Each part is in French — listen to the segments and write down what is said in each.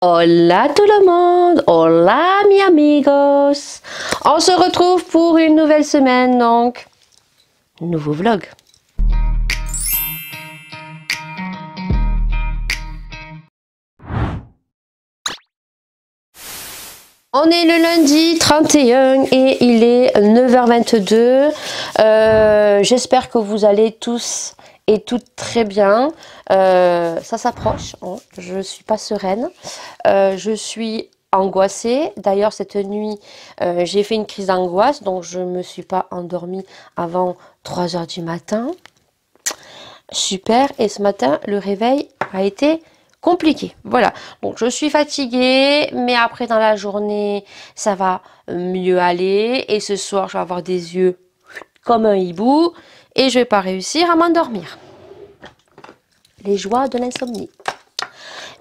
Hola tout le monde, hola mi amigos. On se retrouve pour une nouvelle semaine, donc nouveau vlog. On est le lundi 31 et il est 9h22. J'espère que vous allez tous et toutes très bien. Ça s'approche, hein. Je suis pas sereine. Je suis angoissée. D'ailleurs, cette nuit, j'ai fait une crise d'angoisse, donc je me suis pas endormie avant 3h du matin. Super. Et ce matin, le réveil a été compliqué. Voilà. Donc, je suis fatiguée, mais après, dans la journée, ça va mieux aller. Et ce soir, je vais avoir des yeux comme un hibou et je vais pas réussir à m'endormir. Les joies de l'insomnie.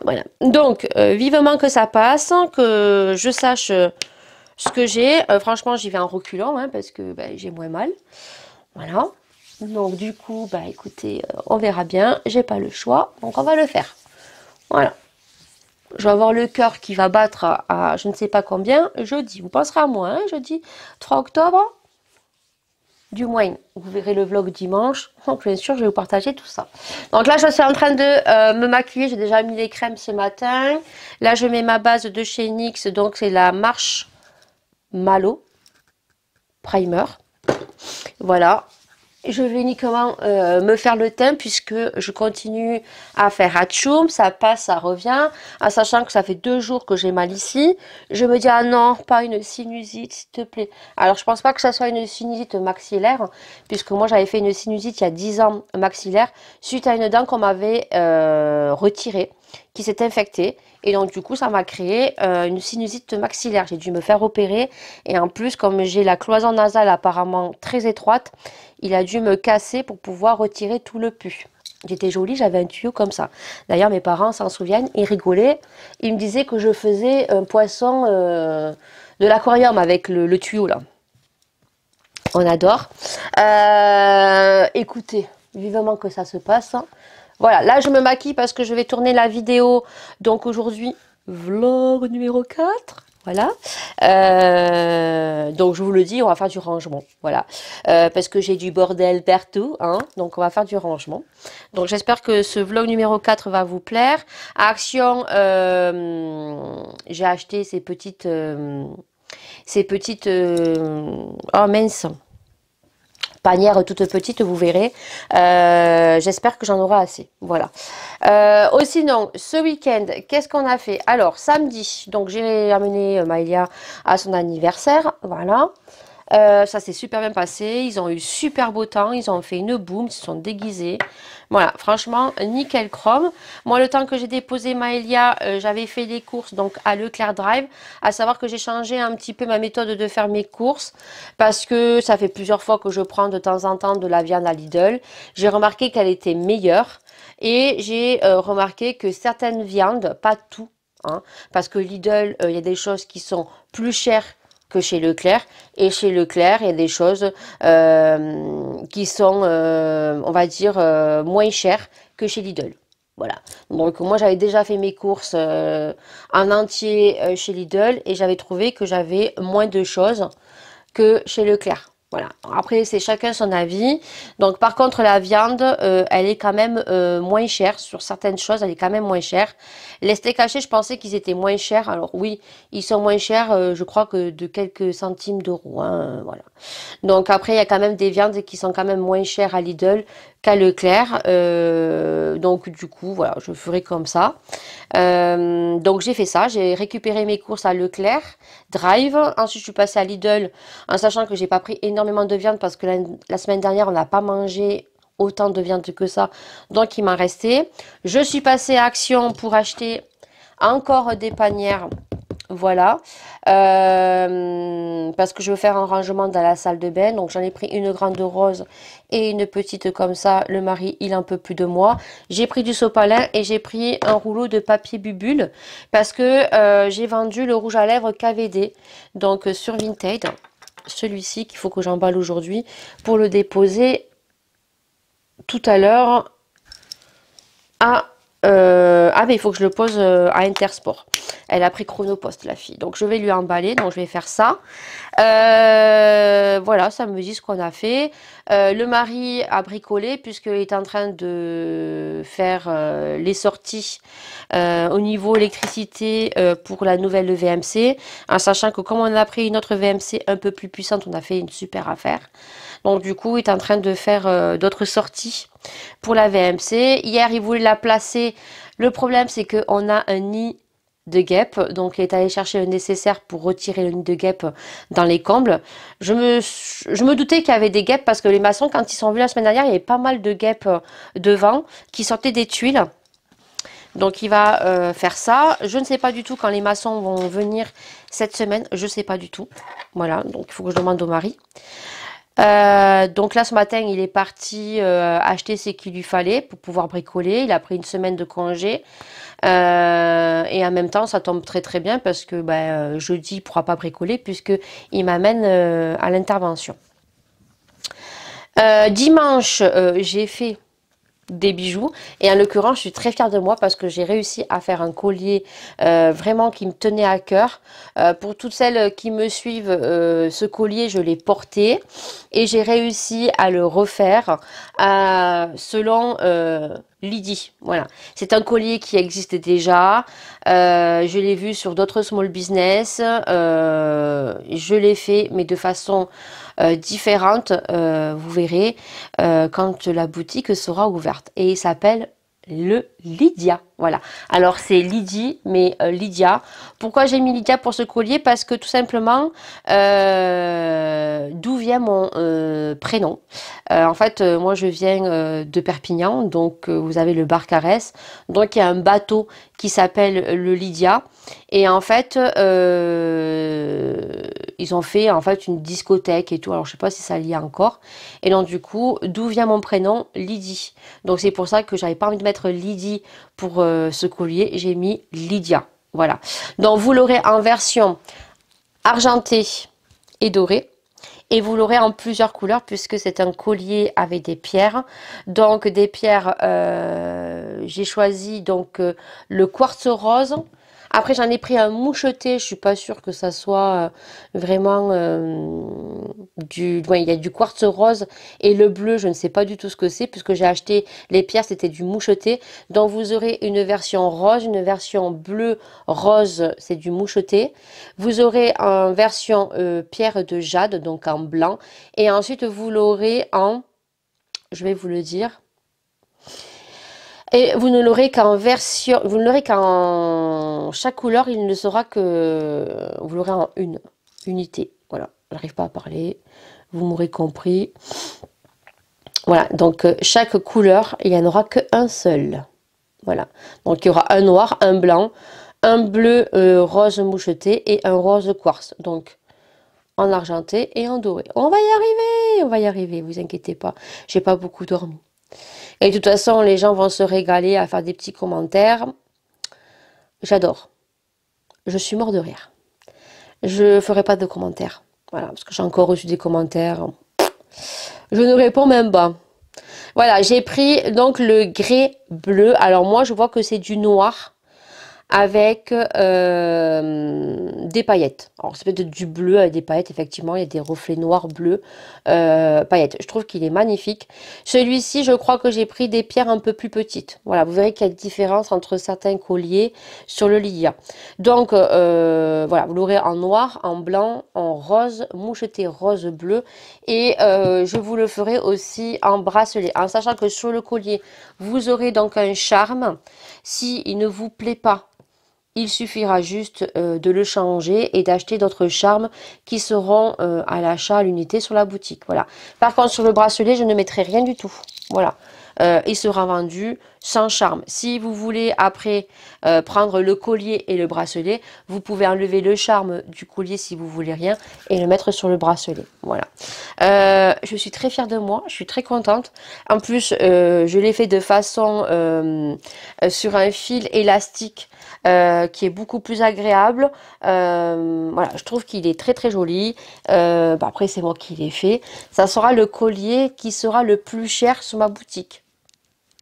Voilà. Donc, vivement que ça passe, que je sache ce que j'ai. Franchement, j'y vais en reculant, hein, parce que j'ai moins mal. Voilà. Donc, du coup, écoutez, on verra bien. J'ai pas le choix, donc on va le faire. Voilà. Je vais avoir le cœur qui va battre à je ne sais pas combien jeudi. Vous penserez à moi, hein, jeudi 3 octobre. Du moins, vous verrez le vlog dimanche. Donc, bien sûr, je vais vous partager tout ça. Donc là, je suis en train de me maquiller. J'ai déjà mis les crèmes ce matin. Là, je mets ma base de chez NYX. Donc, c'est la Marshmallow Primer. Voilà. Je vais uniquement me faire le teint puisque je continue à faire atchoum, ça passe, ça revient, en sachant que ça fait 2 jours que j'ai mal ici. Je me dis, ah non, pas une sinusite, s'il te plaît. Alors, je pense pas que ça soit une sinusite maxillaire, puisque moi, j'avais fait une sinusite il y a 10 ans maxillaire, suite à une dent qu'on m'avait retirée, qui s'est infectée. Et donc, du coup, ça m'a créé une sinusite maxillaire. J'ai dû me faire opérer. Et en plus, comme j'ai la cloison nasale apparemment très étroite, il a dû me casser pour pouvoir retirer tout le pus. J'étais jolie, j'avais un tuyau comme ça. D'ailleurs, mes parents s'en souviennent, ils rigolaient. Ils me disaient que je faisais un poisson de l'aquarium avec le tuyau là. On adore. Écoutez, vivement que ça se passe. Voilà, là je me maquille parce que je vais tourner la vidéo. Donc aujourd'hui, vlog numéro 4. Voilà. Donc je vous le dis, on va faire du rangement. Voilà. Parce que j'ai du bordel partout. Hein, donc on va faire du rangement. Donc j'espère que ce vlog numéro 4 va vous plaire. Action, j'ai acheté ces petites... oh mince, panière toute petite, vous verrez. J'espère que j'en aurai assez. Voilà. Sinon, ce week-end, qu'est-ce qu'on a fait? Alors, samedi, donc j'ai amené Maëlia à son anniversaire. Voilà. Ça s'est super bien passé. Ils ont eu super beau temps. Ils ont fait une boum. Ils se sont déguisés. Voilà, franchement, nickel chrome. Moi, le temps que j'ai déposé Maëlia, j'avais fait des courses donc à Leclerc Drive. À savoir que j'ai changé un petit peu ma méthode de faire mes courses parce que ça fait plusieurs fois que je prends de temps en temps de la viande à Lidl. J'ai remarqué qu'elle était meilleure et j'ai remarqué que certaines viandes, pas tout, hein, parce que Lidl, il y a des choses qui sont plus chères que chez Leclerc. Et chez Leclerc, il y a des choses qui sont, on va dire, moins chères que chez Lidl. Voilà. Donc moi, j'avais déjà fait mes courses en entier chez Lidl et j'avais trouvé que j'avais moins de choses que chez Leclerc. Voilà. Après, c'est chacun son avis. Donc, par contre, la viande, elle est quand même moins chère. Sur certaines choses, elle est quand même moins chère. Les steaks hachés, je pensais qu'ils étaient moins chers. Alors, oui, ils sont moins chers, je crois que de quelques centimes d'euros. Hein, voilà. Donc, après, il y a quand même des viandes qui sont quand même moins chères à Lidl qu'à Leclerc. Donc, du coup, voilà, je ferai comme ça. Donc, j'ai fait ça. J'ai récupéré mes courses à Leclerc Drive. Ensuite, je suis passée à Lidl en sachant que j'ai pas pris énormément de viande parce que la semaine dernière, on n'a pas mangé autant de viande que ça. Donc, il m'en restait. Je suis passée à Action pour acheter encore des panières. Voilà. Parce que je veux faire un rangement dans la salle de bain. Donc, j'en ai pris une grande rose et une petite comme ça. Le mari, il en peut plus de moi. J'ai pris du sopalin et j'ai pris un rouleau de papier bubule parce que j'ai vendu le rouge à lèvres KVD. Donc, sur Vinted. Celui-ci qu'il faut que j'emballe aujourd'hui pour le déposer tout à l'heure à Ah, mais il faut que je le pose à Intersport. Elle a pris Chronopost, la fille. Donc, je vais lui emballer. Donc, je vais faire ça. Voilà, ça me dit ce qu'on a fait. Le mari a bricolé puisqu'il est en train de faire les sorties au niveau électricité pour la nouvelle VMC. En sachant que comme on a pris une autre VMC un peu plus puissante, on a fait une super affaire. Donc, du coup, il est en train de faire d'autres sorties pour la VMC. Hier, il voulait la placer. Le problème, c'est qu'on a un nid de guêpes. Donc, il est allé chercher le nécessaire pour retirer le nid de guêpes dans les combles. Je me doutais qu'il y avait des guêpes parce que les maçons, quand ils sont venus la semaine dernière, il y avait pas mal de guêpes devant qui sortaient des tuiles. Donc, il va faire ça. Je ne sais pas du tout quand les maçons vont venir cette semaine. Je ne sais pas du tout. Voilà, donc il faut que je demande au mari. Donc là ce matin il est parti acheter ce qu'il lui fallait pour pouvoir bricoler. Il a pris une semaine de congé et en même temps ça tombe très très bien parce que jeudi il pourra pas bricoler puisque il m'amène à l'intervention. Dimanche j'ai fait des bijoux et en l'occurrence je suis très fière de moi parce que j'ai réussi à faire un collier vraiment qui me tenait à cœur. Pour toutes celles qui me suivent, ce collier je l'ai porté et j'ai réussi à le refaire selon Lydie. Voilà, c'est un collier qui existe déjà. Je l'ai vu sur d'autres small business. Je l'ai fait mais de façon différente, vous verrez quand la boutique sera ouverte. Et il s'appelle le Lydia. Voilà. Alors c'est Lydie, mais Lydia. Pourquoi j'ai mis Lydia pour ce collier? Parce que tout simplement, d'où vient mon prénom. En fait, moi je viens de Perpignan, donc vous avez le Barcarès. Donc il y a un bateau qui s'appelle le Lydia. Et en fait, ils ont fait en fait une discothèque et tout. Alors je sais pas si ça lie encore. Et donc du coup, d'où vient mon prénom? Lydie. Donc c'est pour ça que j'avais pas envie de mettre Lydie pour ce collier. J'ai mis Lydia. Voilà. Donc vous l'aurez en version argentée et dorée. Et vous l'aurez en plusieurs couleurs puisque c'est un collier avec des pierres. Donc des pierres, j'ai choisi donc le quartz rose. Après j'en ai pris un moucheté, je suis pas sûre que ça soit vraiment ouais, il y a du quartz rose et le bleu, je ne sais pas du tout ce que c'est puisque j'ai acheté les pierres, c'était du moucheté. Donc vous aurez une version rose, une version bleu rose, c'est du moucheté. Vous aurez en version pierre de jade, donc en blanc. Et ensuite vous l'aurez en, je vais vous le dire. Et vous ne l'aurez qu'en version, vous ne l'aurez qu'en chaque couleur, il ne sera que, vous l'aurez en une unité. Voilà, j'arrive pas à parler, vous m'aurez compris. Voilà, donc chaque couleur, il n'y en aura qu'un seul. Voilà, donc il y aura un noir, un blanc, un bleu rose moucheté et un rose quartz. Donc en argenté et en doré. On va y arriver, vous inquiétez pas. J'ai pas beaucoup dormi. Et de toute façon, les gens vont se régaler à faire des petits commentaires. J'adore. Je suis mort de rire. Je ferai pas de commentaires. Voilà, parce que j'ai encore reçu des commentaires. Je ne réponds même pas. Voilà, j'ai pris donc le grès bleu. Alors moi, je vois que c'est du noir avec des paillettes. Alors c'est peut-être du bleu avec des paillettes, effectivement, il y a des reflets noirs, bleus, paillettes. Je trouve qu'il est magnifique. Celui-ci, je crois que j'ai pris des pierres un peu plus petites. Voilà, vous verrez qu'il y a une différence entre certains colliers sur le Lydia. Donc, voilà, vous l'aurez en noir, en blanc, en rose, moucheté rose bleu. Et je vous le ferai aussi en bracelet. En sachant que sur le collier, vous aurez donc un charme. Si il ne vous plaît pas, il suffira juste de le changer et d'acheter d'autres charmes qui seront à l'achat à l'unité sur la boutique. Voilà. Par contre, sur le bracelet, je ne mettrai rien du tout. Voilà. Il sera vendu sans charme. Si vous voulez après prendre le collier et le bracelet, vous pouvez enlever le charme du collier si vous voulez rien et le mettre sur le bracelet. Voilà. Je suis très fière de moi, je suis très contente. En plus, je l'ai fait de façon sur un fil élastique qui est beaucoup plus agréable. Voilà, je trouve qu'il est très très joli. Après, c'est moi qui l'ai fait. Ça sera le collier qui sera le plus cher sur ma boutique.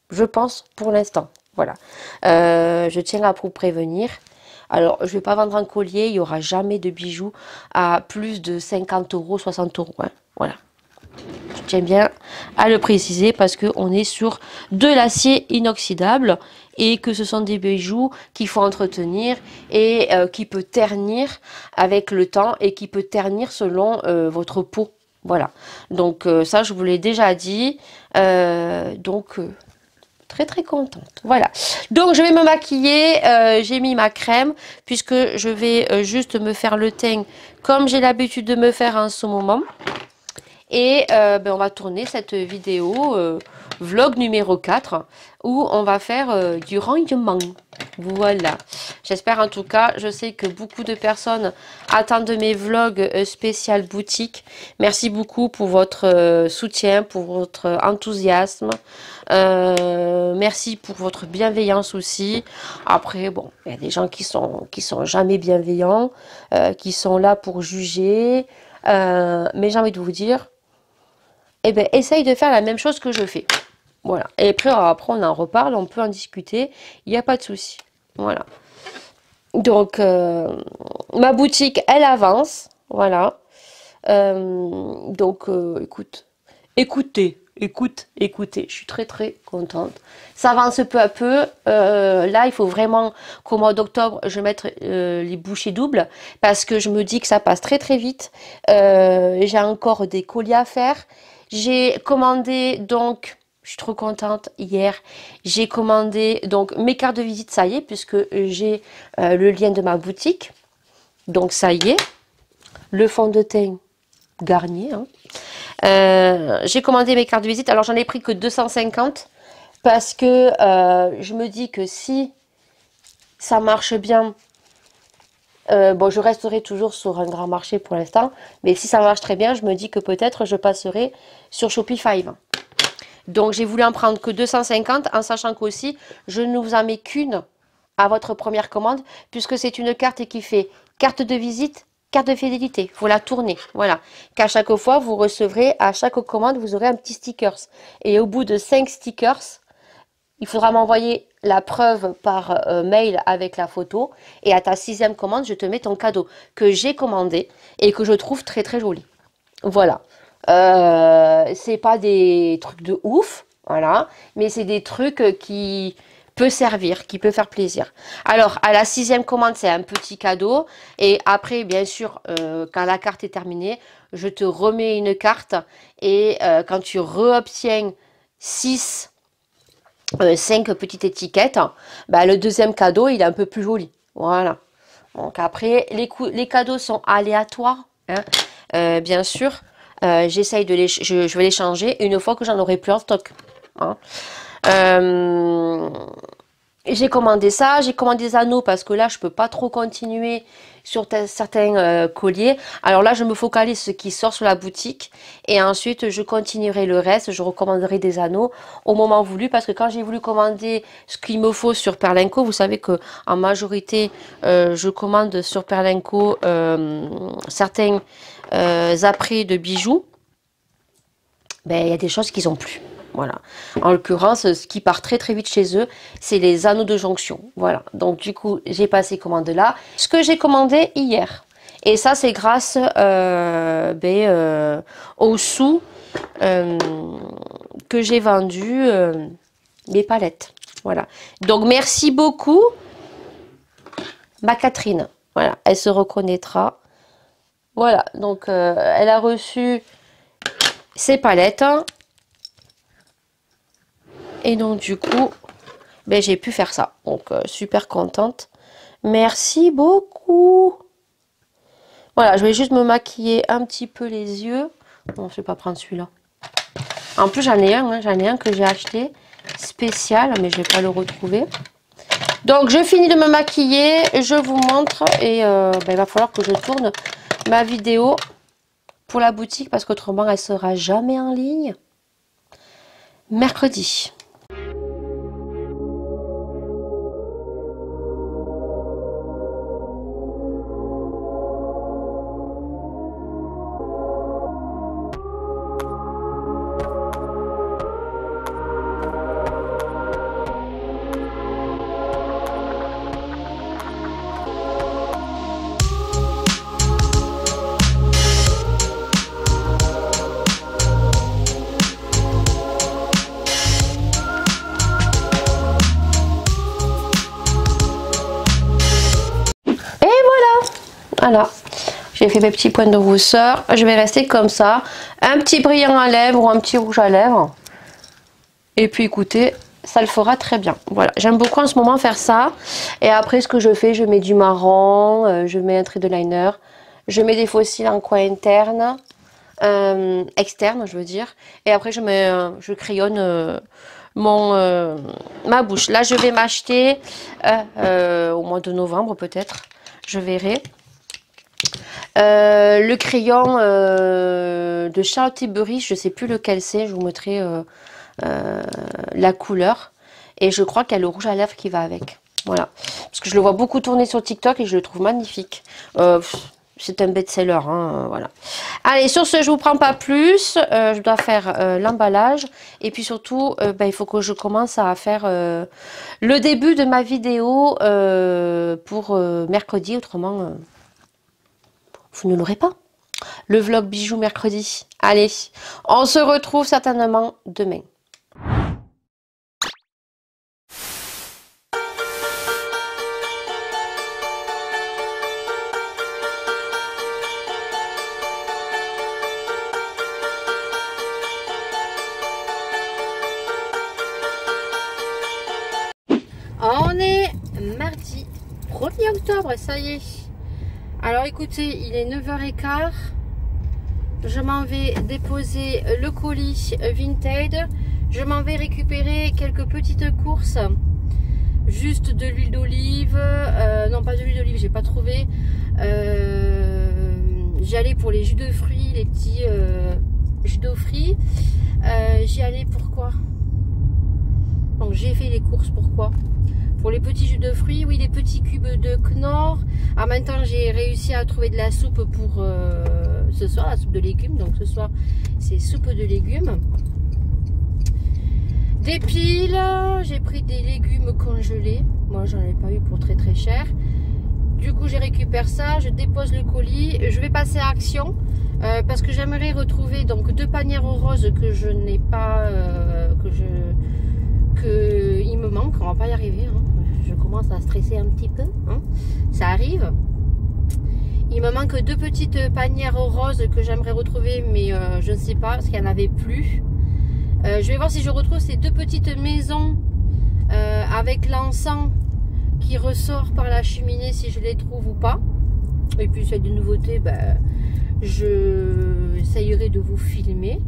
Je pense pour l'instant. Voilà. Je tiens à vous prévenir. Alors, je ne vais pas vendre un collier, il n'y aura jamais de bijoux à plus de 50 euros, 60 euros. Hein. Voilà. Je tiens bien à le préciser parce qu'on est sur de l'acier inoxydable et que ce sont des bijoux qu'il faut entretenir et qui peut ternir avec le temps et qui peut ternir selon votre peau. Voilà. Donc, ça, je vous l'ai déjà dit. Très très contente. Voilà. Donc je vais me maquiller. J'ai mis ma crème puisque je vais juste me faire le teint comme j'ai l'habitude de me faire en ce moment. Et on va tourner cette vidéo vlog numéro 4 où on va faire du rangement. Voilà. J'espère en tout cas, je sais que beaucoup de personnes attendent mes vlogs spécial boutique. Merci beaucoup pour votre soutien, pour votre enthousiasme. Merci pour votre bienveillance aussi. Après, bon, il y a des gens qui sont jamais bienveillants, qui sont là pour juger. Mais j'ai envie de vous dire, eh ben, essaye de faire la même chose que je fais. Voilà. Et après, on en reparle, on peut en discuter. Il n'y a pas de souci. Voilà. Donc, ma boutique, elle avance. Voilà. Écoutez. Je suis très, très contente. Ça avance peu à peu. Là, il faut vraiment qu'au mois d'octobre, je mette les bouchées doubles parce que je me dis que ça passe très, très vite. J'ai encore des colis à faire. J'ai commandé donc, je suis trop contente, hier, j'ai commandé donc mes cartes de visite, ça y est, puisque j'ai le lien de ma boutique. Donc ça y est, le fond de teint Garnier. Hein. J'ai commandé mes cartes de visite, alors j'en ai pris que 250 parce que je me dis que si ça marche bien, bon, je resterai toujours sur un grand marché pour l'instant, mais si ça marche très bien, je me dis que peut-être je passerai sur Shopify. Donc, j'ai voulu en prendre que 250, en sachant qu'aussi, je ne vous en mets qu'une à votre première commande, puisque c'est une carte qui fait carte de visite, carte de fidélité. Il faut la tourner, voilà. Qu'à chaque fois, vous recevrez, à chaque commande, vous aurez un petit sticker. Et au bout de 5 stickers, il faudra m'envoyer la preuve par mail avec la photo. Et à ta 6e commande, je te mets ton cadeau que j'ai commandé et que je trouve très très joli. Voilà. C'est pas des trucs de ouf, voilà. Mais c'est des trucs qui peut servir, qui peut faire plaisir. Alors, à la 6e commande, c'est un petit cadeau. Et après, bien sûr, quand la carte est terminée, je te remets une carte. Et quand tu réobtiens 5 petites étiquettes, bah, le deuxième cadeau, il est un peu plus joli. Voilà. Donc après, les cadeaux sont aléatoires, hein. Bien sûr. J'essaye de je vais les changer une fois que j'en aurai plus en stock. Hein. J'ai commandé ça, j'ai commandé des anneaux parce que là, je peux pas trop continuer sur certains colliers. Alors là, je me focalise sur ce qui sort sur la boutique et ensuite, je continuerai le reste. Je recommanderai des anneaux au moment voulu parce que quand j'ai voulu commander ce qu'il me faut sur Perlenco, vous savez que en majorité, je commande sur Perlenco certains apprêts de bijoux. Ben, il y a des choses qu'ils n'ont plus. Voilà. En l'occurrence, ce qui part très très vite chez eux, c'est les anneaux de jonction. Voilà. Donc du coup, j'ai passé commande là. Ce que j'ai commandé hier. Et ça, c'est grâce aux sous que j'ai vendu mes palettes. Voilà. Donc merci beaucoup, ma Catherine. Voilà. Elle se reconnaîtra. Voilà. Donc elle a reçu ses palettes. Et donc, du coup, ben, j'ai pu faire ça. Donc, super contente. Merci beaucoup. Voilà, je vais juste me maquiller un petit peu les yeux. Bon, je vais pas prendre celui-là. En plus, j'en ai un. Hein, j'en ai un que j'ai acheté spécial, mais je vais pas le retrouver. Donc, je finis de me maquiller. Je vous montre. Et ben, il va falloir que je tourne ma vidéo pour la boutique parce qu'autrement, elle sera jamais en ligne. Mercredi. Voilà. J'ai fait mes petits points de rousseur. Je vais rester comme ça. Un petit brillant à lèvres ou un petit rouge à lèvres. Et puis écoutez, ça le fera très bien. Voilà, j'aime beaucoup en ce moment faire ça. Et après, ce que je fais, je mets du marron, je mets un trait de liner, je mets des faux cils en coin interne, externe, je veux dire. Et après, je crayonne ma bouche. Là, je vais m'acheter au mois de novembre peut-être. Je verrai. Le crayon de Charlotte Tilbury, je sais plus lequel c'est, je vous mettrai la couleur. Et je crois qu'il y a le rouge à lèvres qui va avec. Voilà. Parce que je le vois beaucoup tourner sur TikTok et je le trouve magnifique. C'est un best-seller, hein, voilà. Allez, sur ce, je vous prends pas plus. Je dois faire l'emballage. Et puis surtout, il faut que je commence à faire le début de ma vidéo pour mercredi. Autrement, vous ne l'aurez pas. Le vlog bijoux mercredi. Allez, on se retrouve certainement demain. On est mardi 1er octobre, ça y est. Alors écoutez, il est 9h15. Je m'en vais déposer le colis Vinted. Je m'en vais récupérer quelques petites courses. Juste de l'huile d'olive. Non, pas de l'huile d'olive, j'ai pas trouvé. J'y allais pour les jus de fruits, les petits jus d'eau frits. J'y allais pourquoi? Donc j'ai fait les courses pourquoi? Pour les petits jus de fruits, oui, les petits cubes de Knorr. En même temps, j'ai réussi à trouver de la soupe pour ce soir, la soupe de légumes. Donc ce soir, c'est soupe de légumes. Des piles, j'ai pris des légumes congelés. Moi, j'en ai pas eu pour très très cher. Du coup, je récupère ça, je dépose le colis. Je vais passer à Action parce que j'aimerais retrouver donc 2 panières roses que je n'ai pas, il me manque. On va pas y arriver, hein. Je commence à stresser un petit peu, hein. Ça arrive. Il me manque 2 petites panières roses que j'aimerais retrouver, mais je ne sais pas parce qu'il n'y en avait plus. Je vais voir si je retrouve ces 2 petites maisons avec l'encens qui ressort par la cheminée, si je les trouve ou pas. Et puis s'il y a des nouveautés, j'essayerai de vous filmer.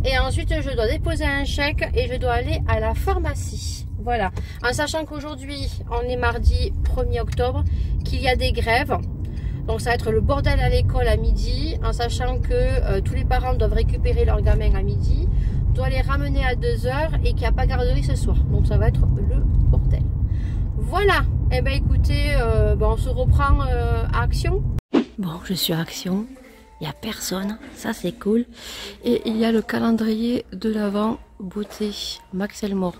Et ensuite, je dois déposer un chèque et je dois aller à la pharmacie. Voilà. En sachant qu'aujourd'hui, on est mardi 1er octobre, qu'il y a des grèves. Donc, ça va être le bordel à l'école à midi. En sachant que tous les parents doivent récupérer leurs gamins à midi, doivent les ramener à 2 h et qu'il n'y a pas garderie ce soir. Donc, ça va être le bordel. Voilà. Eh bien, écoutez, on se reprend à Action. Bon, je suis à Action. Il n'y a personne, ça c'est cool. Et il y a le calendrier de l'Avent beauté Max Elmore.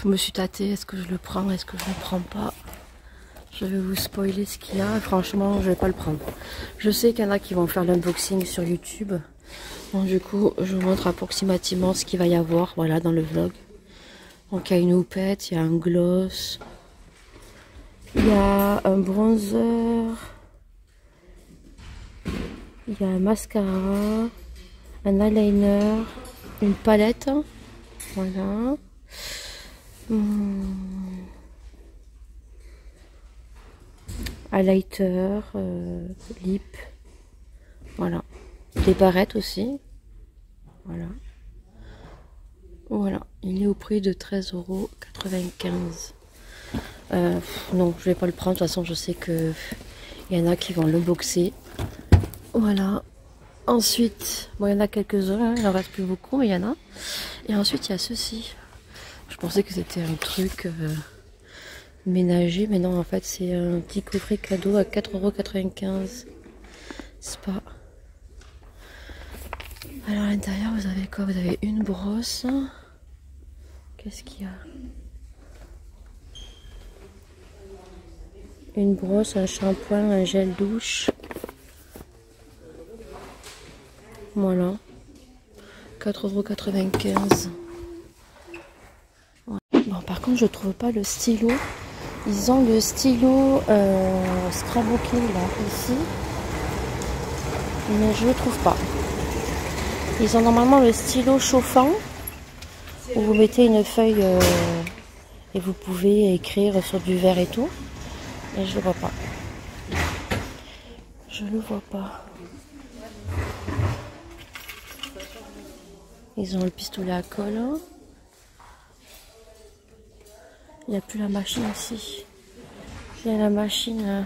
Je me suis tâtée, est-ce que je le prends, est-ce que je ne le prends pas? Je vais vous spoiler ce qu'il y a, franchement je vais pas le prendre. Je sais qu'il y en a qui vont faire l'unboxing sur YouTube. Donc du coup je vous montre approximativement ce qu'il va y avoir, voilà, dans le vlog. Donc il y a une houppette, il y a un gloss, il y a un bronzer. Il y a un mascara, un eyeliner, une palette, voilà. Highlighter, lip, voilà. Des barrettes aussi, voilà. Voilà, il est au prix de 13,95 €. Non, je vais pas le prendre, de toute façon je sais que il y en a qui vont l'unboxer. Voilà. Ensuite, bon, il y en a quelques-uns, hein, il en reste plus beaucoup, mais il y en a. Et ensuite, il y a ceci. Je pensais que c'était un truc ménager, mais non, en fait, c'est un petit coffret cadeau à 4,95 €. C'est pas. Alors, à l'intérieur, vous avez quoi? Vous avez une brosse. Qu'est-ce qu'il y a? Une brosse, un shampoing, un gel douche. Voilà, 4,95 €. Ouais. Bon, par contre, je trouve pas le stylo Ils ont le stylo Scrabooking là, ici. Mais je ne le trouve pas. Ils ont normalement le stylo chauffant. Où vous mettez une feuille et vous pouvez écrire sur du verre et tout. Et je le vois pas. Je le vois pas. Ils ont le pistolet à colle. Il n'y a plus la machine ici. Il y a la machine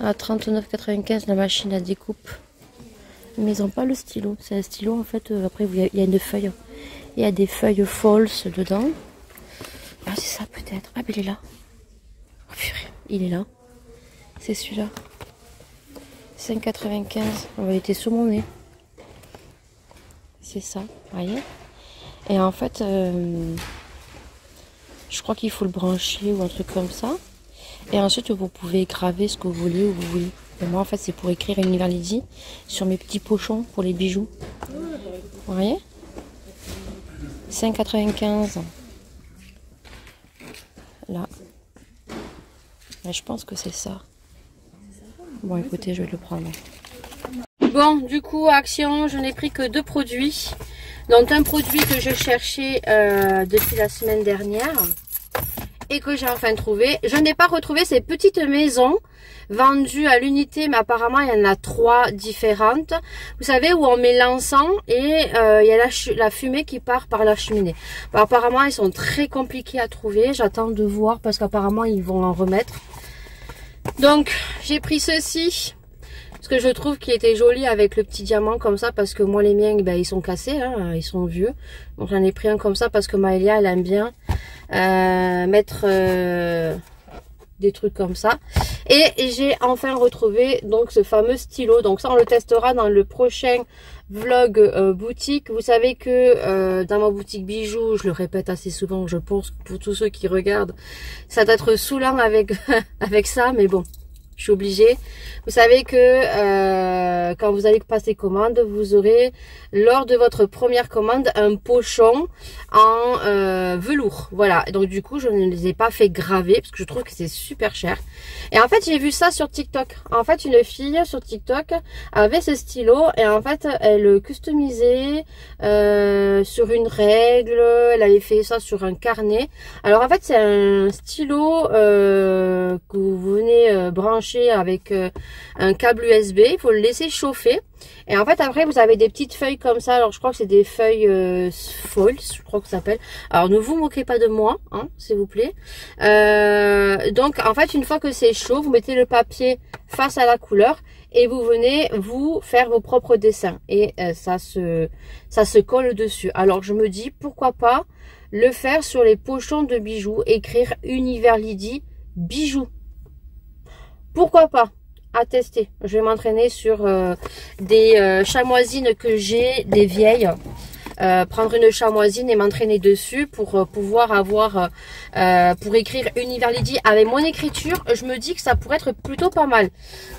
à 39,95, la machine à découpe. Mais ils n'ont pas le stylo. C'est un stylo en fait. Après, il y a une feuille. Il y a des feuilles false dedans. Ah, c'est ça peut-être. Ah, mais il est là. Oh, purée. Il est là. C'est celui-là. 5,95. Il était sous mon nez. C'est ça. Vous voyez? Et en fait, je crois qu'il faut le brancher ou un truc comme ça. Et ensuite, vous pouvez graver ce que vous voulez où vous voulez. Et moi, en fait, c'est pour écrire Univers Lady sur mes petits pochons pour les bijoux. Vous voyez? 5,95. Là. Mais je pense que c'est ça. Bon, écoutez, je vais le prendre. Bon, du coup, action, je n'ai pris que 2 produits. Donc, un produit que je cherchais depuis la semaine dernière et que j'ai enfin trouvé. Je n'ai pas retrouvé ces petites maisons vendues à l'unité, mais apparemment, il y en a 3 différentes. Vous savez, où on met l'encens et il y a la fumée qui part par la cheminée. Bon, apparemment, ils sont très compliqués à trouver. J'attends de voir parce qu'apparemment, ils vont en remettre. Donc, j'ai pris ceci. Parce que je trouve qu'il était joli avec le petit diamant comme ça. Parce que moi, les miens, ben, ils sont cassés. Hein, ils sont vieux. Donc, j'en ai pris un comme ça parce que Maëlia, elle aime bien mettre des trucs comme ça. Et j'ai enfin retrouvé donc ce fameux stylo. Donc ça, on le testera dans le prochain vlog boutique. Vous savez que dans ma boutique bijoux, je le répète assez souvent, je pense, pour tous ceux qui regardent, ça doit être saoulant avec, avec ça. Mais bon, je suis obligée. Vous savez que quand vous allez passer commande, vous aurez lors de votre première commande un pochon en velours. Voilà, donc du coup je ne les ai pas fait graver parce que je trouve que c'est super cher. Et en fait j'ai vu ça sur TikTok. En fait une fille sur TikTok avait ce stylo et en fait elle customisait sur une règle. Elle avait fait ça sur un carnet. Alors en fait c'est un stylo que vous venez brancher avec un câble USB. Il faut le laisser chauffer. Et en fait après vous avez des petites feuilles comme ça. Alors je crois que c'est des feuilles foils, je crois que ça s'appelle. Alors ne vous moquez pas de moi, hein, s'il vous plaît. Donc en fait une fois que c'est chaud, vous mettez le papier face à la couleur et vous venez vous faire vos propres dessins. Et ça se colle dessus. Alors je me dis pourquoi pas le faire sur les pochons de bijoux, écrire Univers Lady bijoux. Pourquoi pas? À tester. Je vais m'entraîner sur des chamoisines que j'ai, des vieilles. Prendre une chamoisine et m'entraîner dessus pour pouvoir avoir, pour écrire Univers Lady avec mon écriture. Je me dis que ça pourrait être plutôt pas mal.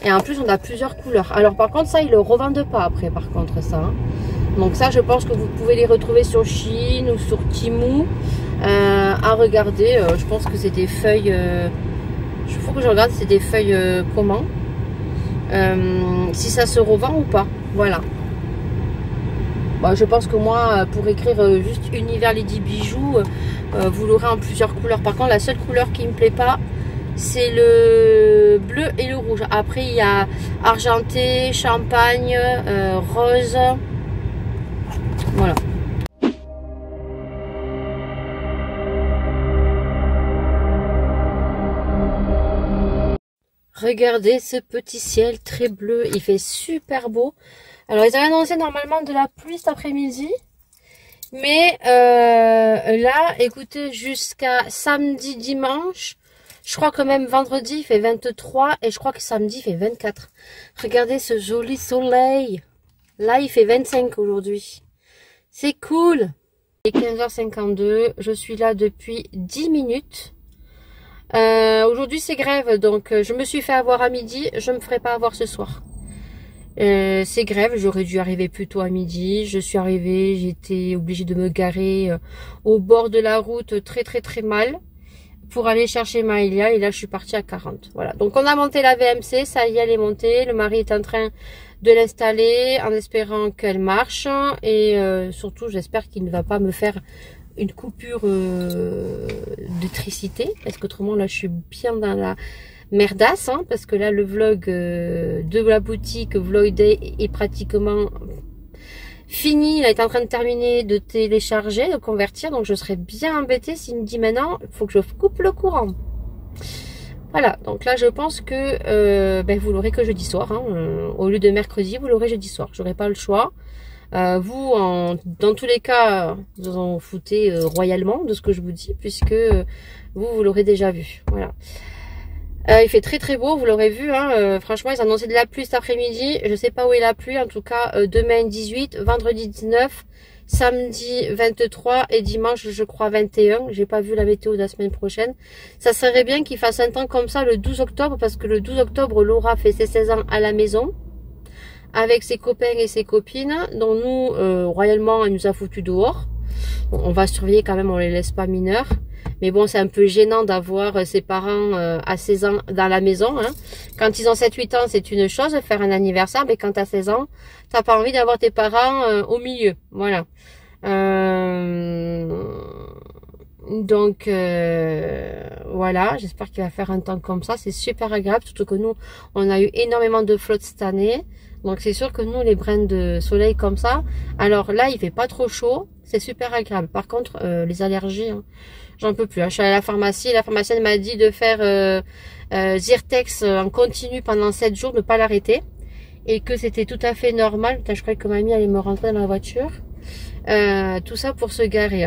Et en plus, on a plusieurs couleurs. Alors par contre, ça, ils le revendent pas après, par contre, ça. Hein. Donc ça, je pense que vous pouvez les retrouver sur Shein ou sur Temu. À regarder, je pense que c'est des feuilles... il faut que je regarde, c'est des feuilles comment si ça se revend ou pas. Voilà. Bon, je pense que moi, pour écrire juste Univers Lady bijoux, vous l'aurez en plusieurs couleurs. Par contre, la seule couleur qui me plaît pas, c'est le bleu et le rouge. Après, il y a argenté, champagne, rose. Voilà. Regardez ce petit ciel très bleu, il fait super beau. Alors ils avaient annoncé normalement de la pluie cet après-midi. Mais là, écoutez, jusqu'à samedi, dimanche, je crois que même vendredi il fait 23 et je crois que samedi il fait 24. Regardez ce joli soleil. Là il fait 25 aujourd'hui. C'est cool. Il est 15h52, je suis là depuis 10 minutes. Aujourd'hui c'est grève, donc je me suis fait avoir à midi, je me ferai pas avoir ce soir. C'est grève, j'aurais dû arriver plus tôt à midi, je suis arrivée, j'étais obligée de me garer au bord de la route très mal, pour aller chercher Maëlia, et là je suis partie à 40. Voilà, donc on a monté la VMC, ça y est, elle est montée, le mari est en train de l'installer en espérant qu'elle marche, et surtout j'espère qu'il ne va pas me faire une coupure d'électricité, parce qu'autrement là je suis bien dans la merdasse, hein, parce que là le vlog de la boutique Vlog Day est pratiquement fini, il est en train de terminer de télécharger, de convertir, donc je serais bien embêtée s'il me dit maintenant il faut que je coupe le courant. Voilà, donc là je pense que vous l'aurez que jeudi soir, hein, au lieu de mercredi, vous l'aurez jeudi soir, j'aurai pas le choix. Vous, dans tous les cas, vous en foutez royalement de ce que je vous dis, puisque vous l'aurez déjà vu. Voilà. Il fait très très beau, vous l'aurez vu, hein, franchement ils annonçaient de la pluie cet après-midi, je sais pas où est la pluie, en tout cas demain 18, vendredi 19, samedi 23 et dimanche je crois 21, j'ai pas vu la météo de la semaine prochaine. Ça serait bien qu'il fasse un temps comme ça le 12 octobre, parce que le 12 octobre Laura fait ses 16 ans à la maison, avec ses copains et ses copines, dont nous, royalement elle nous a foutu dehors. Bon, on va surveiller quand même, on les laisse pas mineurs. Mais bon, c'est un peu gênant d'avoir ses parents à 16 ans dans la maison. Hein. Quand ils ont 7-8 ans, c'est une chose, faire un anniversaire. Mais quand tu as 16 ans, t'as pas envie d'avoir tes parents au milieu. Voilà. Donc, voilà. J'espère qu'il va faire un temps comme ça. C'est super agréable. Surtout que nous, on a eu énormément de flotte cette année. Donc, c'est sûr que nous, les brins de soleil comme ça. Alors là, il fait pas trop chaud. C'est super agréable. Par contre, les allergies... Hein, j'en peux plus. Hein. Je suis allée à la pharmacie. La pharmacienne m'a dit de faire Zyrtex en continu pendant 7 jours, de ne pas l'arrêter. Et que c'était tout à fait normal. Putain, je croyais que mamie allait me rentrer dans la voiture. Tout ça pour se garer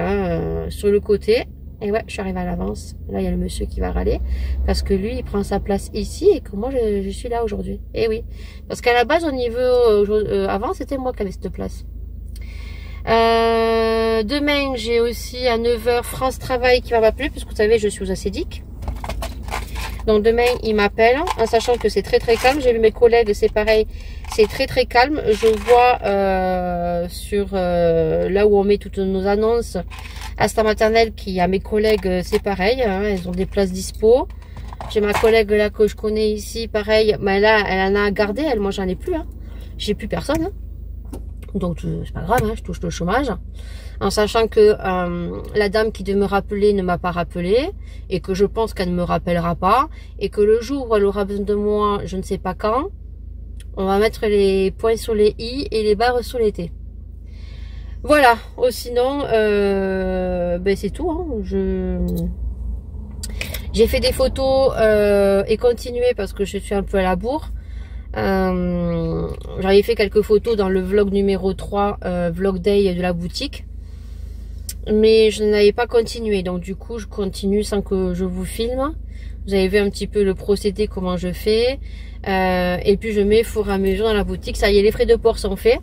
sur le côté. Et ouais, je suis arrivée à l'avance. Là, il y a le monsieur qui va râler. Parce que lui, il prend sa place ici. Et que moi, je suis là aujourd'hui. Et oui. Parce qu'à la base, au niveau... avant, c'était moi qui avais cette place. Demain, j'ai aussi à 9 h France Travail qui va m'appeler, puisque vous savez, je suis aux acédiques. Donc demain, il m'appelle, en sachant que c'est très très calme. J'ai vu mes collègues, c'est pareil, c'est très très calme. Je vois sur là où on met toutes nos annonces, Instant Maternelle, qui a mes collègues, c'est pareil, hein, elles ont des places dispo. J'ai ma collègue là que je connais ici, pareil, mais là, elle en a gardé, elle, moi j'en ai plus, hein. J'ai plus personne, hein. Donc c'est pas grave, hein, je touche le chômage. En sachant que la dame qui devait me rappeler ne m'a pas rappelé, et que je pense qu'elle ne me rappellera pas, et que le jour où elle aura besoin de moi, je ne sais pas quand, on va mettre les points sur les i et les barres sur les t. Voilà. Sinon, c'est tout. Hein. J'ai fait des photos et continué parce que je suis un peu à la bourre. J'avais fait quelques photos dans le vlog numéro 3 Vlog Day de la boutique, mais je n'avais pas continué, donc du coup je continue sans que je vous filme. Vous avez vu un petit peu le procédé, comment je fais, et puis je mets au fur et à mesure dans la boutique. Ça y est, les frais de port sont faits,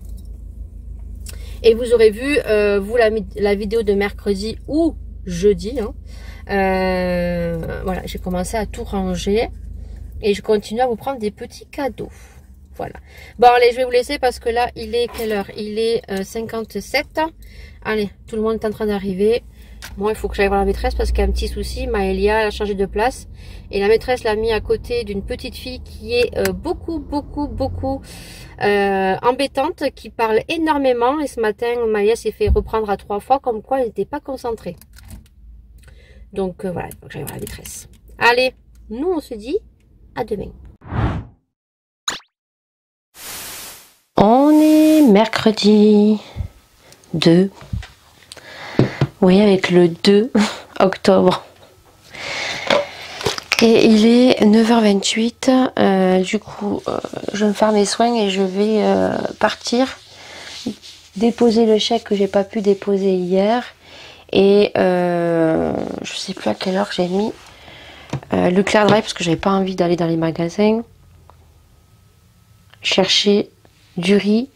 et vous aurez vu vous la vidéo de mercredi ou jeudi, hein. Voilà, j'ai commencé à tout ranger. Et je continue à vous prendre des petits cadeaux. Voilà. Bon, allez, je vais vous laisser parce que là, il est quelle heure? Il est 57. Allez, tout le monde est en train d'arriver. Moi, il faut que j'aille voir la maîtresse parce qu'il y a un petit souci. Maëlia a changé de place. Et la maîtresse l'a mis à côté d'une petite fille qui est beaucoup embêtante, qui parle énormément. Et ce matin, Maëlia s'est fait reprendre à 3 fois, comme quoi elle n'était pas concentrée. Donc, voilà, il faut que j'aille voir la maîtresse. Allez, nous, on se dit... à demain. On est mercredi 2. Oui, avec le 2 octobre. Et il est 9 h 28. Du coup, je vais me faire mes soins et je vais partir déposer le chèque que j'ai pas pu déposer hier. Et je sais plus à quelle heure j'ai mis le Clair Dry parce que j'avais pas envie d'aller dans les magasins chercher du riz.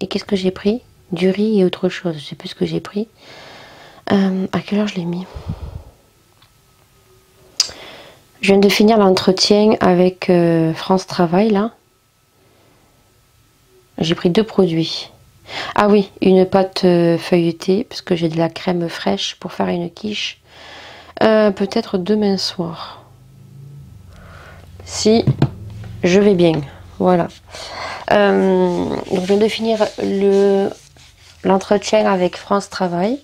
Et qu'est-ce que j'ai pris? Du riz et autre chose, je sais plus ce que j'ai pris. À quelle heure je l'ai mis? Je viens de finir l'entretien avec France Travail là. J'ai pris 2 produits. Ah oui, une pâte feuilletée parce que j'ai de la crème fraîche pour faire une quiche. Peut-être demain soir. Si je vais bien. Voilà. Donc je viens de finir l'entretien avec France Travail.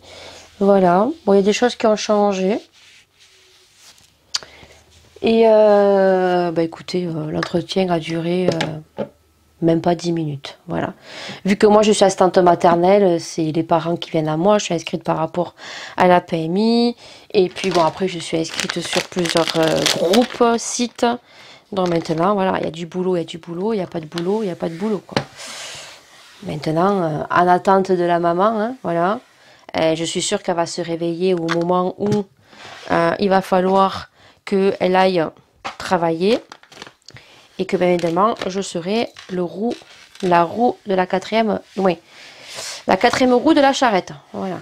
Voilà. Bon, il y a des choses qui ont changé. Et bah écoutez, l'entretien a duré même pas 10 minutes. Voilà. Vu que moi je suis assistante maternelle, c'est les parents qui viennent à moi. Je suis inscrite par rapport à la PMI. Et puis bon, après je suis inscrite sur plusieurs groupes, sites. Donc maintenant, voilà, il y a du boulot, il y a du boulot. Il n'y a pas de boulot, il n'y a pas de boulot, quoi. Maintenant, en attente de la maman, hein, voilà. Je suis sûre qu'elle va se réveiller au moment où il va falloir qu'elle aille travailler. Et que bien évidemment, je serai la roue de la quatrième, oui, la quatrième roue de la charrette. Voilà.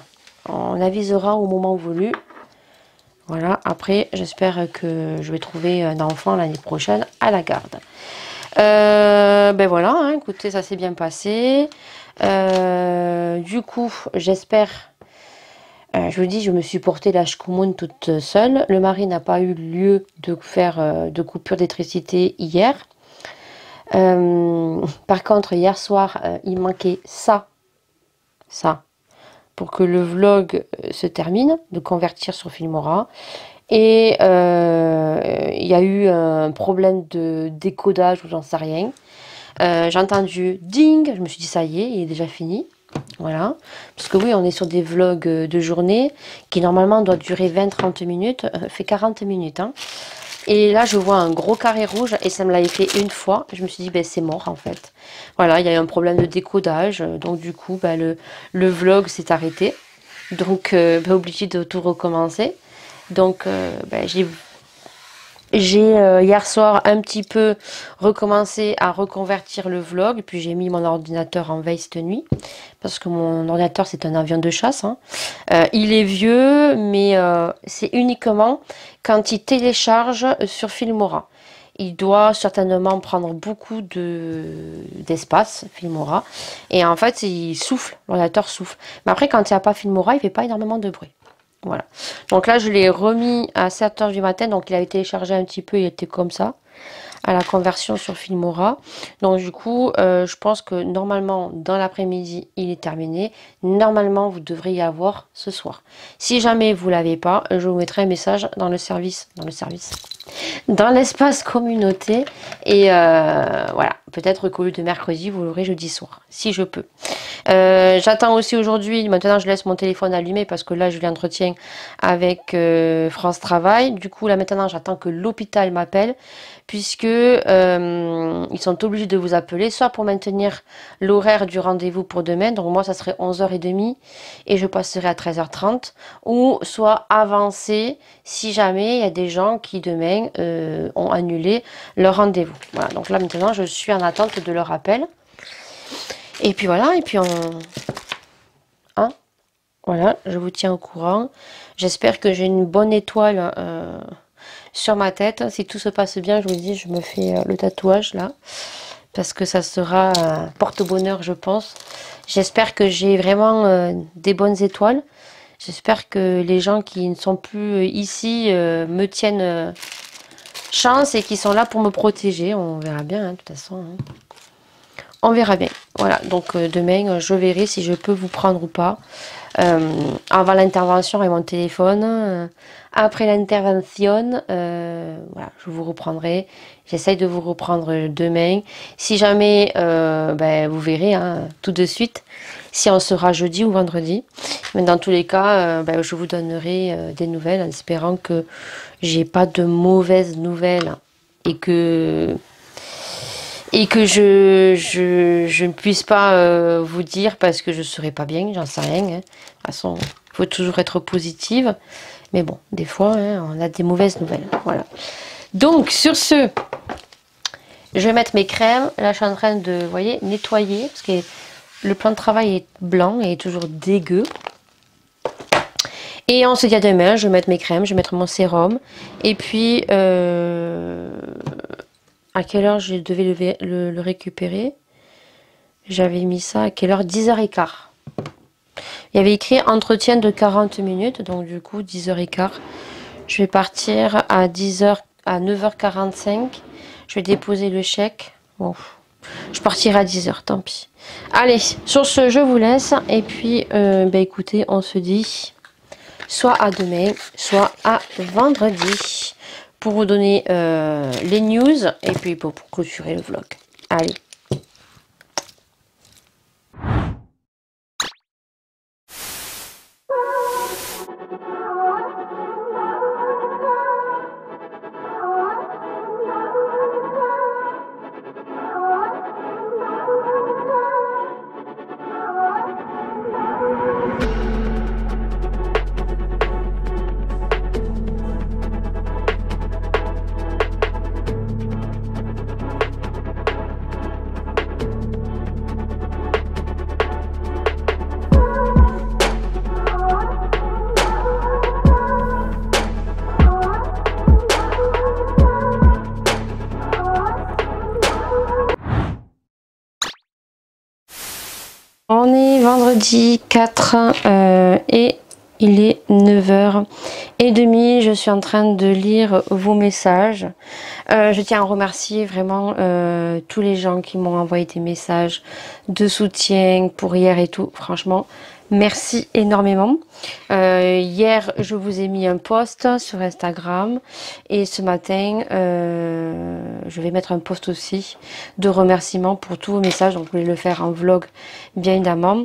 On avisera au moment voulu. Voilà. Après, j'espère que je vais trouver un enfant l'année prochaine à la garde. Ben voilà, hein, écoutez, ça s'est bien passé. Du coup, j'espère. Je vous dis, je me suis portée la choucroune toute seule. Le mari n'a pas eu lieu de faire de coupure d'électricité hier. Par contre, hier soir, il manquait ça, pour que le vlog se termine, de convertir sur Filmora. Et il y a eu un problème de décodage ou j'en sais rien. J'ai entendu ding, je me suis dit ça y est, il est déjà fini. Voilà, parce que oui, on est sur des vlogs de journée qui normalement doivent durer 20-30 minutes, fait 40 minutes. Hein. Et là, je vois un gros carré rouge et ça me l'avait fait une fois. Je me suis dit, ben, c'est mort en fait. Voilà, il y a eu un problème de décodage. Donc du coup, ben, le vlog s'est arrêté. Donc, ben, obligé de tout recommencer. Donc, ben, j'ai hier soir un petit peu recommencé à reconvertir le vlog. Puis j'ai mis mon ordinateur en veille cette nuit. Parce que mon ordinateur, c'est un avion de chasse. Hein. Il est vieux, mais c'est uniquement quand il télécharge sur Filmora. Il doit certainement prendre beaucoup d'espace, Filmora. Et en fait, il souffle, l'ordinateur souffle. Mais après, quand il n'y a pas Filmora, il ne fait pas énormément de bruit. Voilà. Donc là, je l'ai remis à 7 h du matin. Donc il avait téléchargé un petit peu, il était comme ça. À la conversion sur Filmora. Donc du coup, je pense que normalement, dans l'après-midi, il est terminé. Normalement, vous devriez y avoir ce soir. Si jamais vous ne l'avez pas, je vous mettrai un message dans dans l'espace communauté. Et voilà, peut-être qu'au lieu de mercredi, vous l'aurez jeudi soir, si je peux. J'attends aussi aujourd'hui, maintenant je laisse mon téléphone allumé parce que là je l'entretiens avec France Travail. Du coup là maintenant j'attends que l'hôpital m'appelle puisque ils sont obligés de vous appeler soit pour maintenir l'horaire du rendez-vous pour demain, donc moi ça serait 11h30 et je passerai à 13h30, ou soit avancer si jamais il y a des gens qui demain ont annulé leur rendez-vous. Voilà, donc là maintenant je suis en attente de leur appel. Et puis voilà, et puis hein, voilà, je vous tiens au courant. J'espère que j'ai une bonne étoile sur ma tête. Si tout se passe bien, je vous dis, je me fais le tatouage là. Parce que ça sera porte-bonheur, je pense. J'espère que j'ai vraiment des bonnes étoiles. J'espère que les gens qui ne sont plus ici me tiennent chance et qui sont là pour me protéger. On verra bien, hein, de toute façon. Hein. On verra bien. Voilà, donc demain, je verrai si je peux vous prendre ou pas. Avant l'intervention avec mon téléphone. Après l'intervention, voilà, je vous reprendrai. J'essaye de vous reprendre demain. Si jamais, ben, vous verrez hein, tout de suite si on sera jeudi ou vendredi. Mais dans tous les cas, ben, je vous donnerai des nouvelles en espérant que j'ai pas de mauvaises nouvelles et que je ne puisse pas vous dire parce que je ne serai pas bien, j'en sais rien. Hein. De toute façon, il faut toujours être positive. Mais bon, des fois, hein, on a des mauvaises nouvelles. Voilà. Donc, sur ce, je vais mettre mes crèmes. Là, je suis en train de, vous voyez, nettoyer. Parce que le plan de travail est blanc et est toujours dégueu. Et on se dit à demain, je vais mettre mes crèmes, je vais mettre mon sérum. Et puis... à quelle heure je devais le récupérer? J'avais mis ça à quelle heure? 10h15. Il y avait écrit entretien de 40 minutes, donc du coup 10h15. Je vais partir à 10h, à 9h45. Je vais déposer le chèque. Bon, je partirai à 10h, tant pis. Allez, sur ce, je vous laisse. Et puis, bah, écoutez, on se dit soit à demain, soit à vendredi. Pour vous donner les news. Et puis pour clôturer le vlog. Allez. On est vendredi 4 et il est 9h30. Je suis en train de lire vos messages. Je tiens à remercier vraiment tous les gens qui m'ont envoyé des messages de soutien pour hier et tout. Franchement, merci énormément. Hier, je vous ai mis un post sur Instagram et ce matin, je vais mettre un post aussi de remerciements pour tous vos messages. Donc, je voulais le faire en vlog, bien évidemment.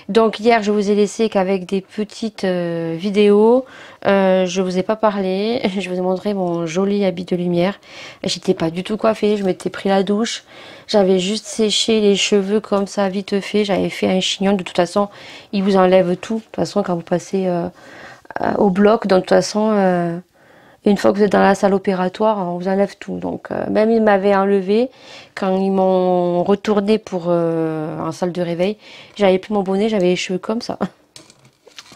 Donc, hier, je vous ai laissé qu'avec des petites vidéos. Je vous ai pas parlé. Je vous ai montré mon joli habit de lumière. J'étais pas du tout coiffée. Je m'étais pris la douche. J'avais juste séché les cheveux comme ça, vite fait. J'avais fait un chignon. De toute façon, il vous enlève tout. De toute façon, quand vous passez au bloc, de toute façon, une fois que vous êtes dans la salle opératoire, on vous enlève tout. Donc, même ils m'avaient enlevé quand ils m'ont retourné pour en salle de réveil. J'avais plus mon bonnet, j'avais les cheveux comme ça.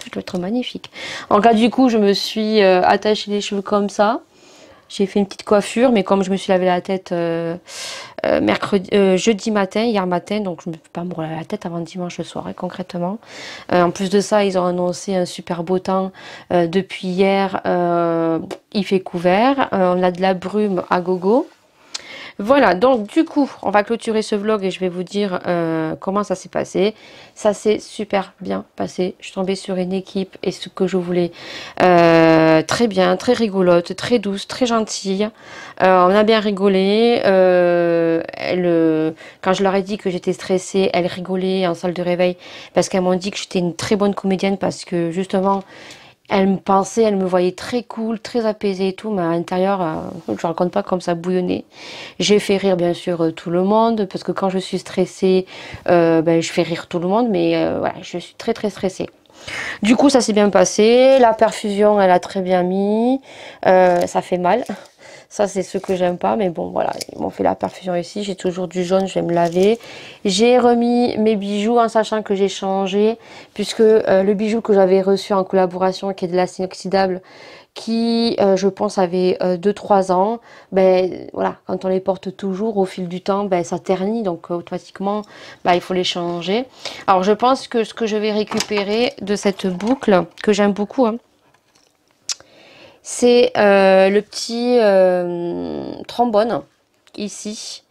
Je dois être magnifique. En cas du coup, je me suis attaché les cheveux comme ça. J'ai fait une petite coiffure, mais comme je me suis lavé la tête jeudi matin, hier matin, donc je ne me fais pas me rouler la tête avant dimanche soir, concrètement. En plus de ça, ils ont annoncé un super beau temps depuis hier. Il fait couvert, on a de la brume à gogo. Voilà, donc du coup, on va clôturer ce vlog et je vais vous dire comment ça s'est passé. Ça s'est super bien passé. Je suis tombée sur une équipe et ce que je voulais. Très bien, très rigolote, très douce, très gentille. On a bien rigolé. Quand je leur ai dit que j'étais stressée, elles rigolaient en salle de réveil parce qu'elles m'ont dit que j'étais une très bonne comédienne parce que justement... Elle me pensait, elle me voyait très cool, très apaisée et tout, mais à l'intérieur, je ne raconte pas comme ça bouillonnait. J'ai fait rire bien sûr tout le monde, parce que quand je suis stressée, ben, je fais rire tout le monde, mais voilà, je suis très très stressée. Du coup, ça s'est bien passé, la perfusion, elle a très bien mis, ça fait mal. Ça, c'est ce que j'aime pas. Mais bon, voilà, ils m'ont fait la perfusion ici. J'ai toujours du jaune, je vais me laver. J'ai remis mes bijoux en sachant que j'ai changé. Puisque le bijou que j'avais reçu en collaboration, qui est de l'acide inoxydable, qui, je pense, avait 2-3 ans. Ben voilà, quand on les porte toujours, au fil du temps, ben ça ternit. Donc, automatiquement, ben, il faut les changer. Alors, je pense que ce que je vais récupérer de cette boucle, que j'aime beaucoup, hein, c'est le petit trombone ici.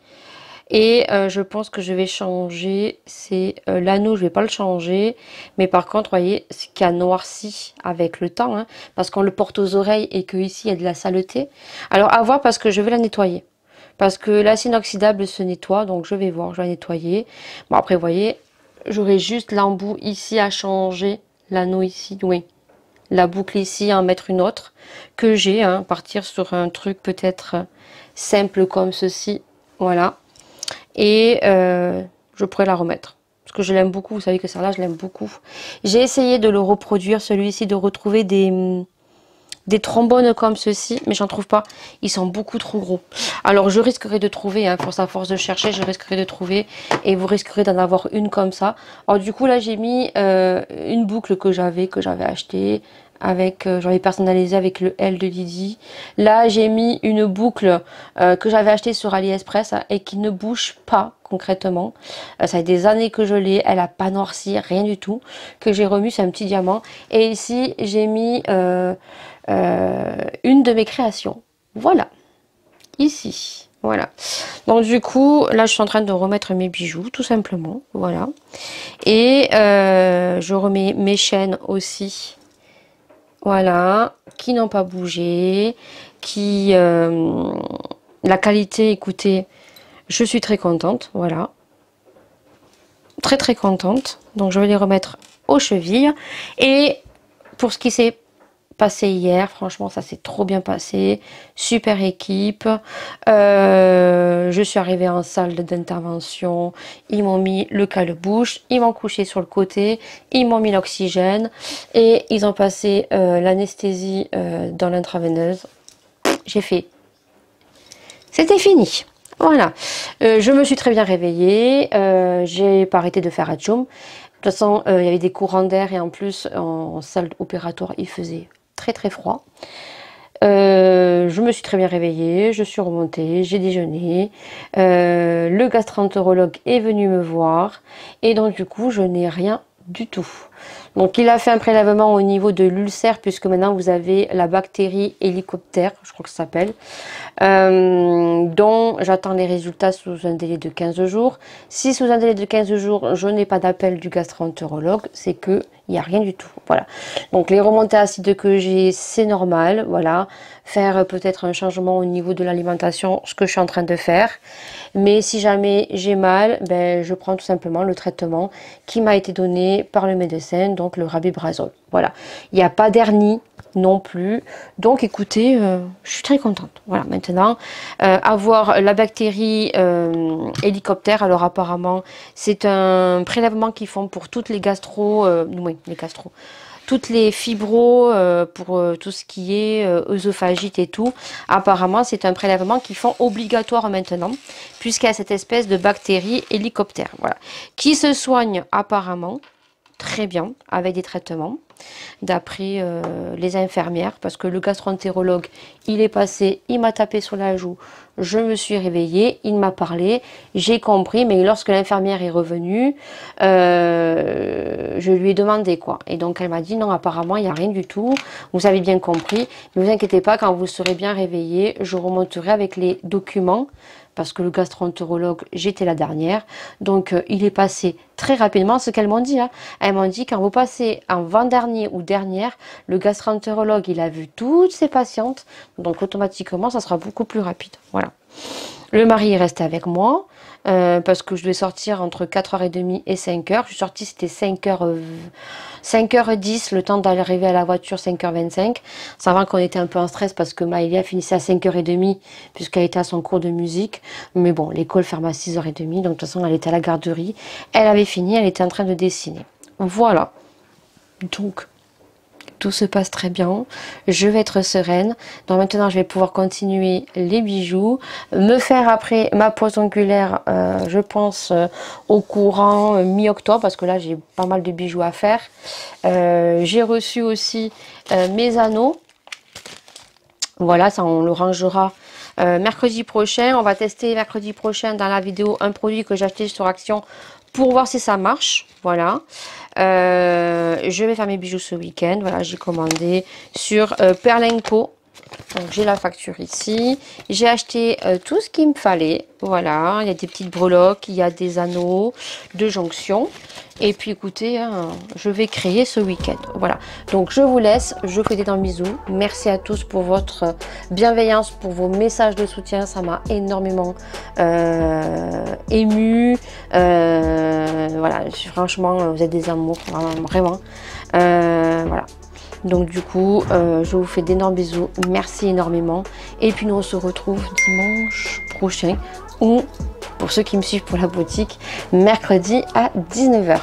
Et je pense que je vais changer. C'est l'anneau, je vais pas le changer. Mais par contre, vous voyez, ce qui a noirci avec le temps. Hein, parce qu'on le porte aux oreilles et que ici il y a de la saleté. Alors à voir parce que je vais la nettoyer. Parce que l'acide inoxydable se nettoie. Donc je vais voir, je vais la nettoyer. Bon après, vous voyez, j'aurai juste l'embout ici à changer. L'anneau ici, oui. La boucle ici, en mettre une autre que j'ai, hein, partir sur un truc peut-être simple comme ceci, voilà, et je pourrais la remettre, parce que je l'aime beaucoup, vous savez que celle-là, je l'aime beaucoup. J'ai essayé de le reproduire, celui-ci, de retrouver des trombones comme ceci, mais j'en trouve pas, ils sont beaucoup trop gros. Alors je risquerai de trouver, hein, à force de chercher, je risquerai de trouver, et vous risquerez d'en avoir une comme ça. Alors du coup là j'ai mis une boucle que j'avais achetée avec, j'en ai personnalisé avec le L de Lydie. Là, j'ai mis une boucle que j'avais achetée sur AliExpress et qui ne bouge pas concrètement. Ça fait des années que je l'ai, elle a pas noirci, rien du tout. Que j'ai remis, c'est un petit diamant. Et ici, j'ai mis une de mes créations. Voilà, ici. Voilà. Donc du coup, là, je suis en train de remettre mes bijoux, tout simplement. Voilà. Et je remets mes chaînes aussi. Voilà. Qui n'ont pas bougé. Qui... la qualité, écoutez, je suis très contente. Voilà. Très très contente. Donc je vais les remettre aux chevilles. Et pour ce qui s'est passé hier, franchement ça s'est trop bien passé, super équipe. Je suis arrivée en salle d'intervention, ils m'ont mis le cale-bouche, ils m'ont couché sur le côté, ils m'ont mis l'oxygène et ils ont passé l'anesthésie dans l'intraveineuse. J'ai fait, c'était fini. Voilà, je me suis très bien réveillée, j'ai pas arrêté de faire atchoum. De toute façon, il y avait des courants d'air et en plus en salle opératoire il faisait très froid. Je me suis très bien réveillée, je suis remontée, j'ai déjeuné, le gastro-entérologue est venu me voir et donc du coup je n'ai rien du tout. Donc il a fait un prélèvement au niveau de l'ulcère puisque maintenant vous avez la bactérie hélicoptère, je crois que ça s'appelle, dont j'attends les résultats sous un délai de 15 jours. Si sous un délai de 15 jours je n'ai pas d'appel du gastro-entérologue, c'est que il n'y a rien du tout. Voilà. Donc les remontées acides que j'ai, c'est normal. Voilà. Faire peut-être un changement au niveau de l'alimentation, ce que je suis en train de faire. Mais si jamais j'ai mal, ben, je prends tout simplement le traitement qui m'a été donné par le médecin, donc le rabeprazole. Voilà. Il n'y a pas d'hernie non plus. Donc écoutez, je suis très contente. Voilà, maintenant, avoir la bactérie hélicoptère, alors apparemment, c'est un prélèvement qu'ils font pour toutes les gastro, oui, les gastro, toutes les fibros, pour tout ce qui est œsophagite et tout. Apparemment, c'est un prélèvement qu'ils font obligatoire maintenant, puisqu'il y a cette espèce de bactérie hélicoptère, voilà, qui se soigne apparemment très bien avec des traitements d'après les infirmières, parce que le gastro-entérologue il est passé, il m'a tapé sur la joue, je me suis réveillée, il m'a parlé, j'ai compris, mais lorsque l'infirmière est revenue, je lui ai demandé quoi, et donc elle m'a dit non, apparemment il n'y a rien du tout, vous avez bien compris, ne vous inquiétez pas, quand vous serez bien réveillé, je remonterai avec les documents, parce que le gastro-entérologue, j'étais la dernière. Donc, il est passé très rapidement. Ce qu'elles m'ont dit, hein. Elles m'ont dit, quand vous passez en avant-dernier ou dernière, le gastro-entérologue, il a vu toutes ses patientes. Donc, automatiquement, ça sera beaucoup plus rapide. Voilà. Le mari est resté avec moi. Parce que je devais sortir entre 4h30 et 5h. Je suis sortie, c'était 5h10, le temps d'arriver à la voiture, 5h25. Ça va qu'on était un peu en stress parce que Maëlia finissait à 5h30 puisqu'elle était à son cours de musique. Mais bon, l'école ferme à 6h30, donc de toute façon, elle était à la garderie. Elle avait fini, elle était en train de dessiner. Voilà. Donc, tout se passe très bien, je vais être sereine. Donc maintenant je vais pouvoir continuer les bijoux, me faire après ma pose ongulaire, je pense au courant mi-octobre, parce que là j'ai pas mal de bijoux à faire. J'ai reçu aussi mes anneaux, voilà, ça on le rangera mercredi prochain. On va tester mercredi prochain dans la vidéo un produit que j'ai acheté sur Action pour voir si ça marche. Voilà. Je vais faire mes bijoux ce week-end. Voilà, j'ai commandé sur Perlenco. Donc j'ai la facture ici. J'ai acheté tout ce qu'il me fallait. Voilà, il y a des petites breloques, il y a des anneaux de jonction. Et puis écoutez, hein, je vais créer ce week-end. Voilà, donc je vous laisse, je vous fais des bisous. Merci à tous pour votre bienveillance, pour vos messages de soutien. Ça m'a énormément émue. Voilà, franchement, vous êtes des amours, vraiment. Voilà. Donc du coup, je vous fais d'énormes bisous. Merci énormément. Et puis nous, on se retrouve dimanche prochain ou, pour ceux qui me suivent pour la boutique, mercredi à 19h.